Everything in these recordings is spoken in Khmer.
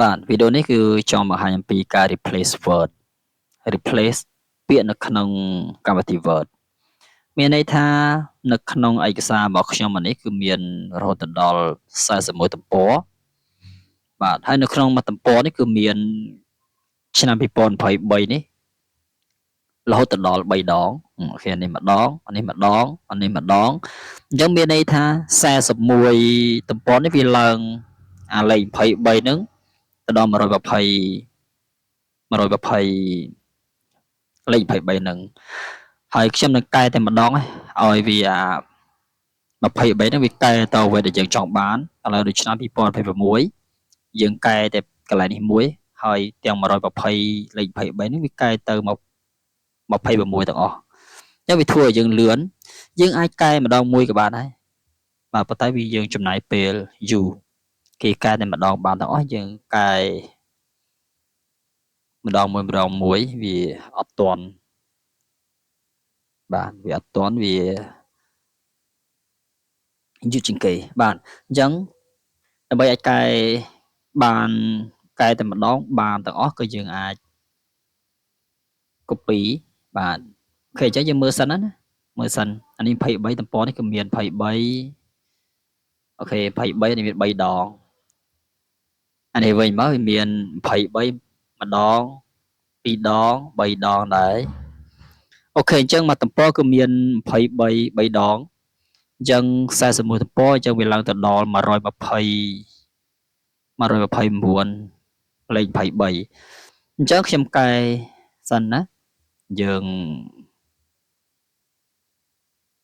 បាទវីដេអូនេះគឺចង់បង្ហាញអំពីការ replace word replace ពាក្យនៅក្នុងកម្មវិធី Word មានន័យថានៅក្នុងឯកសាររបស់ខ្ញុំនេះគឺមានរហូតដល់41ទំព័របាទហើយនៅក្នុងមួយទំព័រនេះគឺមានឆ្នាំ2023នេះរហូតដល់3ដងអូខេនេះម្ដងអានេះម្ដងអានេះម្ដងអញ្ចឹងមានន័យថា41ទំព័រនេះវាឡើងអាលេខ23ហ្នឹងទៅដល់120លេខ23ហ្នឹងហើយខ្ញុំនឹងកែតែម្ដងឲ្យវា23ហ្នឹងវាកែទៅអ្វីដែលយើងចង់បានឥឡូវដូចឆ្នាំ2026យើងកែតែកន្លែងនេះមួយហើយទាំង120លេខ23ហ្នឹងវាកែទៅមក26ទាំងអស់អញ្ចឹងវាធ្វើឲ្យយើងលឿនយើងអាចកែម្ដងមួយក៏បានដែរបាទប៉ុន្តែវាយើងចំណាយពេលយូរគេកែតែម្ដងបានទាំងអស់យើងកែម្ដងមួយវាអត់ទាន់បាទវាអត់ទាន់វាយឺតជាងគេបាទអញ្ចឹងដើម្បីឲ្យកែបានកែតែម្ដងបានទាំងអស់គឺយើងអាច copy បាទអូខេអញ្ចឹងយើងមើលសិនណាមើលសិនអានេះ23ទំព័រនេះគឺមាន23អូខេ23នេះមាន3ដងអានេះវិញមកវាមាន23ម្ដង2ដង3ដងដែរអូខេអញ្ចឹងមួយទំព័រគឺមាន23 3ដងអញ្ចឹង41ទំព័រអញ្ចឹងវាឡើងទៅដល់120 129លេខ23អញ្ចឹងខ្ញុំកែសិនណាយើង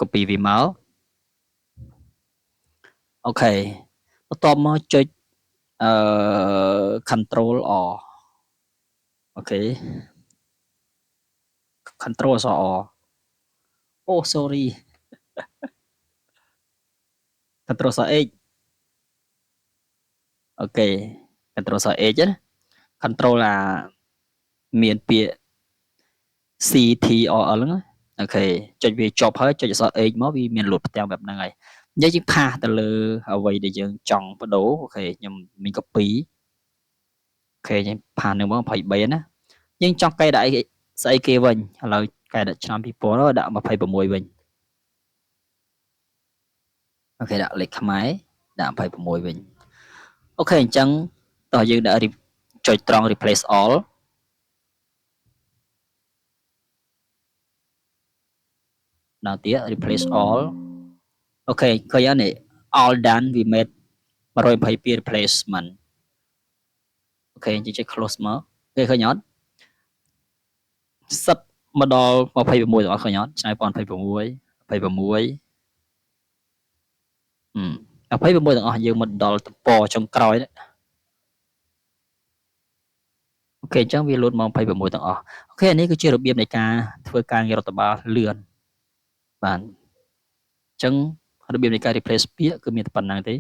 copy វាមកអូខេបន្ទាប់មកចុចcontrol R អូខេ control R អូ sorry control X អូខេ control X ណា control មានពាក្យ CTRL ហ្នឹងអូខេចុចវាជាប់ហើយចុចអក្សរ X មកវាមានលូតផ្ទាំងបែបហ្នឹងហើយនិយាយយើងផាសទៅលើអ្វីដែលយើងចង់បដូរអូខេខ្ញុំមាន copy អូខេយើងផាសនឹងមក23ណាយើងចង់កែដាក់ស្អីគេវិញឥឡូវកែដាក់ឆ្នាំ2000ដាក់26វិញអូខេដាក់លេខខ្មែរដាក់26វិញអូខេអញ្ចឹងតោះយើងដាក់ចុចត្រង់ replace all ដល់ទៀត replace all អូខេឃើញអត់នេះ all done we made 122 replacement អូខេយើងចុច close មកគេឃើញអត់សិតមកដល់26ទាំងអស់ឃើញអត់ឆ្នាំ2026 26ទាំងអស់យើងមកដល់ទំព័រចុងក្រោយអូខេអញ្ចឹងវាលូតមក26ទាំងអស់អូខេនេះគឺជារបៀបនៃការធ្វើការងាររដ្ឋបាលលឿនបាទអញ្ចឹងរបៀបនៃការ replace ពាក្យគឺមានតែប៉ុណ្្នឹងទេ